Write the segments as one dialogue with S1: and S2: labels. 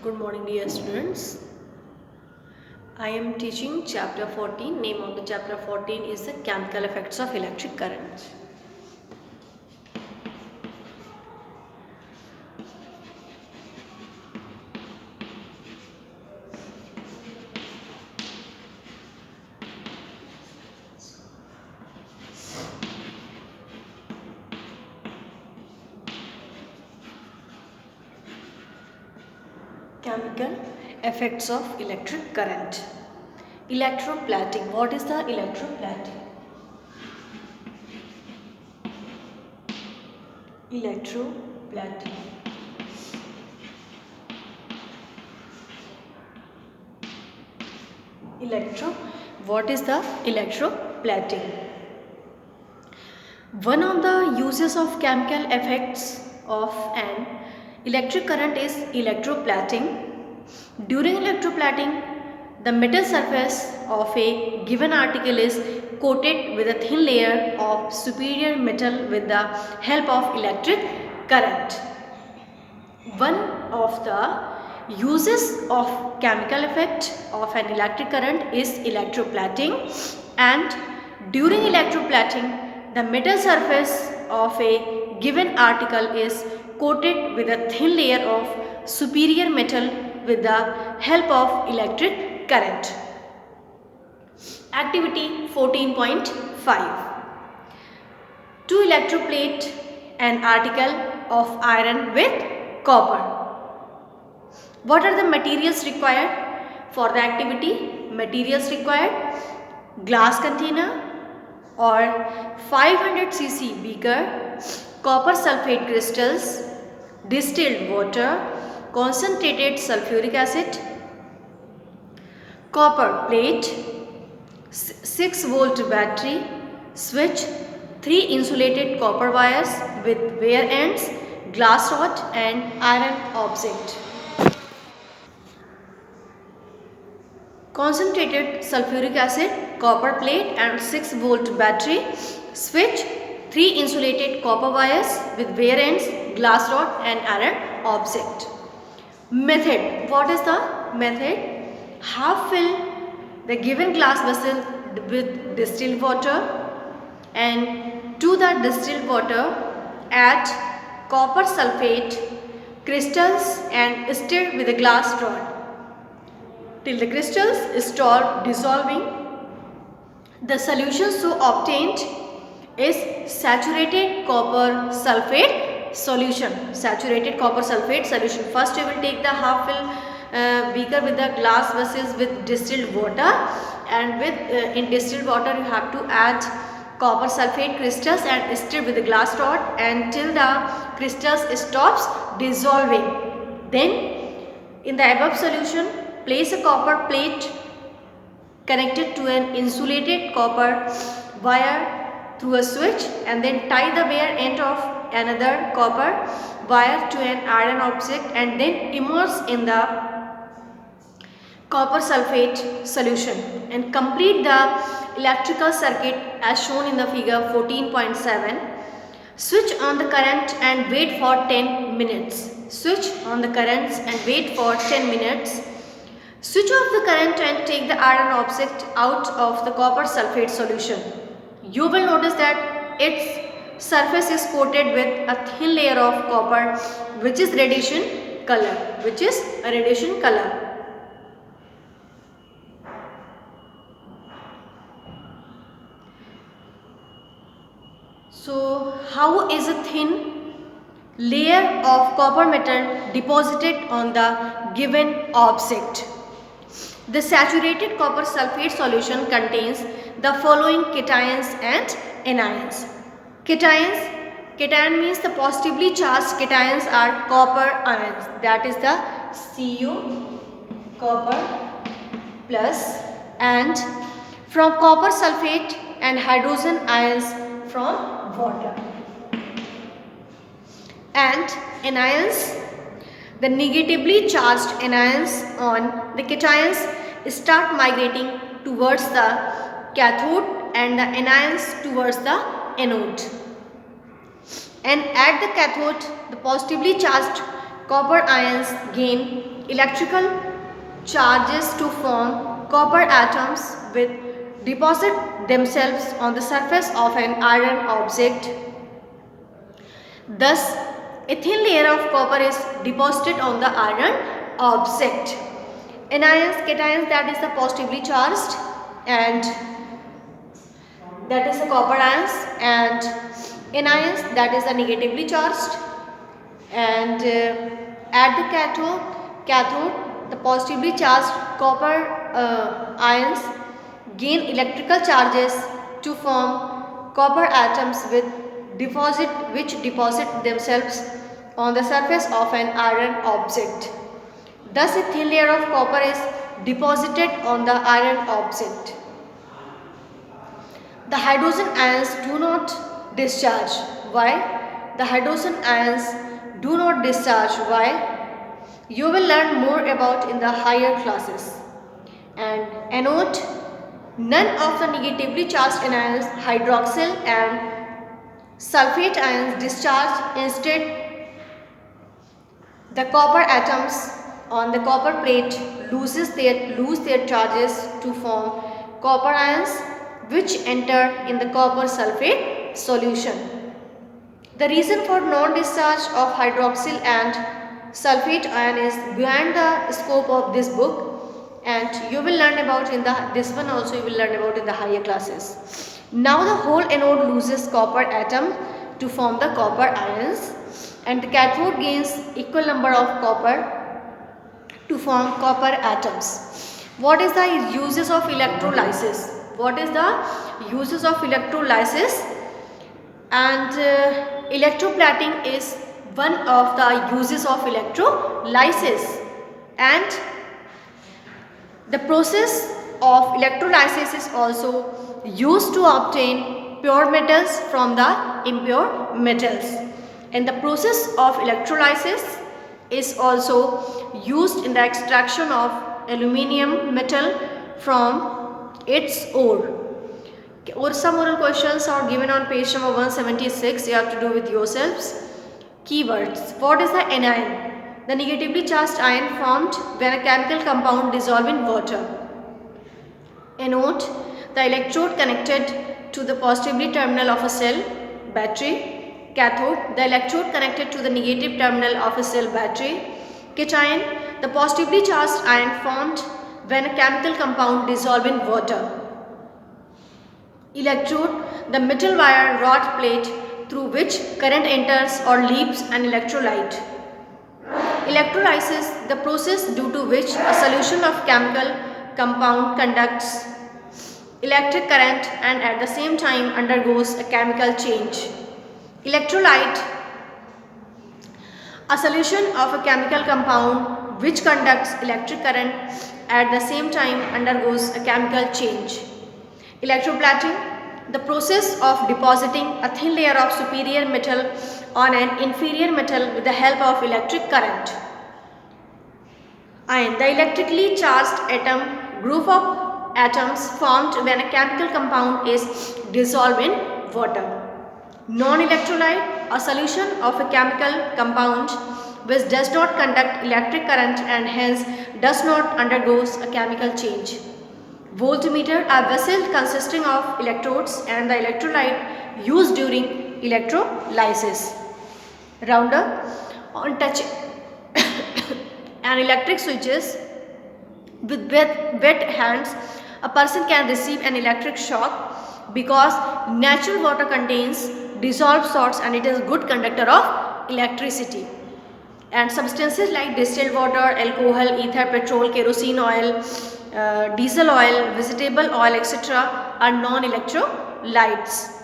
S1: Good morning, dear students. I am teaching chapter 14. Name of the chapter 14 is the chemical effects of electric current. Chemical effects of electric current. Electroplating. What is the electroplating? Electroplating. What is the electroplating? One of the uses of chemical effects of an electric current is electroplating. During electroplating, the metal surface of a given article is coated with a thin layer of superior metal with the help of electric current. One of the uses of chemical effect of an electric current is electroplating, and during electroplating the metal surface of a given article is coated with a thin layer of superior metal with the help of electric current. Activity 14.5. To electroplate an article of iron with copper. What are the materials required for the activity? Materials required: glass container or 500 cc beaker, copper sulfate crystals, distilled water, concentrated sulfuric acid, copper plate, 6 volt battery, switch, 3 insulated copper wires with wear ends, glass rod and iron object. Concentrated sulfuric acid, copper plate and 6 volt battery, switch, 3 insulated copper wires with wear ends, glass rod and iron object. Method. What is the method? Half fill the given glass vessel with distilled water, and to the distilled water add copper sulfate crystals and stir with a glass rod till the crystals start dissolving. The solution so obtained is saturated copper sulfate solution. Saturated copper sulfate solution. First you will take the half fill beaker with the glass vessels with distilled water, and with in distilled water you have to add copper sulfate crystals and stir with the glass rod until the crystals stops dissolving. Then in the above solution, place a copper plate connected to an insulated copper wire through a switch, and then tie the bare end of another copper wire to an iron object, and then immerse in the copper sulfate solution and complete the electrical circuit as shown in the figure 14.7. Switch on the current and wait for 10 minutes. Switch on the currents and wait for 10 minutes. Switch off the current and take the iron object out of the copper sulfate solution. You will notice that its surface is coated with a thin layer of copper, which is radiation color. So, how is a thin layer of copper metal deposited on the given object? The saturated copper sulfate solution contains the following cations and anions. Cation means the positively charged cations are copper ions, that is the Cu, copper plus, and from copper sulfate, and hydrogen ions from water. And anions, the negatively charged anions on the cations start migrating towards the cathode and the anions towards the anode. And at the cathode, the positively charged copper ions gain electrical charges to form copper atoms which deposit themselves on the surface of an iron object. Thus, a thin layer of copper is deposited on the iron object. Anions, cations, that is the positively charged, and that is the copper ions, and anions, that is the negatively charged, and at the cathode, the positively charged copper ions gain electrical charges to form copper atoms which deposit themselves on the surface of an iron object. Thus, a thin layer of copper is deposited on the iron object. The hydrogen ions do not discharge. Why? The hydrogen ions do not discharge. Why? You will learn more about in the higher classes. And anode, none of the negatively charged anions, hydroxyl and sulfate ions discharge. Instead, the copper atoms on the copper plate lose their charges to form copper ions which enter in the copper sulfate solution. The reason for non-discharge of hydroxyl and sulfate ion is beyond the scope of this book, and you will learn about in this one also you will learn about in the higher classes. Now the whole anode loses copper atom to form the copper ions, and the cathode gains equal number of copper to form copper atoms. What is the uses of electrolysis? What is the uses of electrolysis? And electroplating is one of the uses of electrolysis, and the process of electrolysis is also used to obtain pure metals from the impure metals, and the process of electrolysis is also used in the extraction of aluminium metal from its ore. Or some oral questions are given on page number 176. You have to do with yourselves. Keywords. What is the anion? The negatively charged ion formed when a chemical compound dissolves in water. Anode, the electrode connected to the positively terminal of a cell battery. Cathode, the electrode connected to the negative terminal of a cell battery. Cation, the positively charged ion formed when a chemical compound dissolves in water. Electrode, the metal wire rod plate through which current enters or leaves an electrolyte. Electrolysis, the process due to which a solution of chemical compound conducts electric current and at the same time undergoes a chemical change. Electrolyte, a solution of a chemical compound which conducts electric current at the same time undergoes a chemical change. Electroplating, the process of depositing a thin layer of superior metal on an inferior metal with the help of electric current. Ion, the electrically charged atom group of atoms formed when a chemical compound is dissolved in water. Non-electrolyte, a solution of a chemical compound which does not conduct electric current and hence does not undergo a chemical change. Voltmeter, a vessel consisting of electrodes and the electrolyte used during electrolysis. Rounder, on touching an electric switches with wet hands, a person can receive an electric shock because natural water contains dissolved salts and it is a good conductor of electricity. And substances like distilled water, alcohol, ether, petrol, kerosene oil, diesel oil, vegetable oil, etc. are non-electrolytes.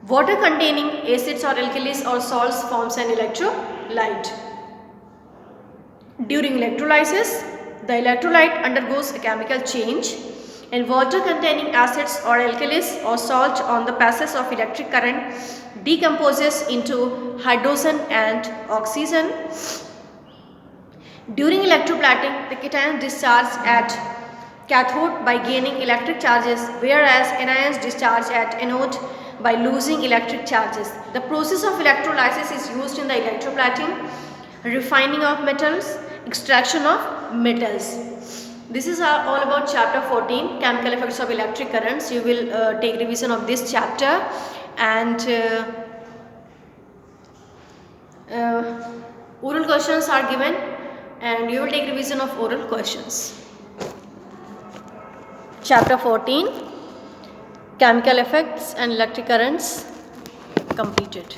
S1: Water containing acids or alkalis or salts forms an electrolyte. During electrolysis, the electrolyte undergoes a chemical change, and water containing acids or alkalis or salt on the passage of electric current decomposes into hydrogen and oxygen. During electroplating, the cations discharge at cathode by gaining electric charges, whereas anions discharge at anode by losing electric charges. The process of electrolysis is used in the electroplating, refining of metals, extraction of metals. This is all about chapter 14, chemical effects of electric currents. You will take revision of this chapter, and oral questions are given, and you will take revision of oral questions. Chapter 14, chemical effects and electric currents completed.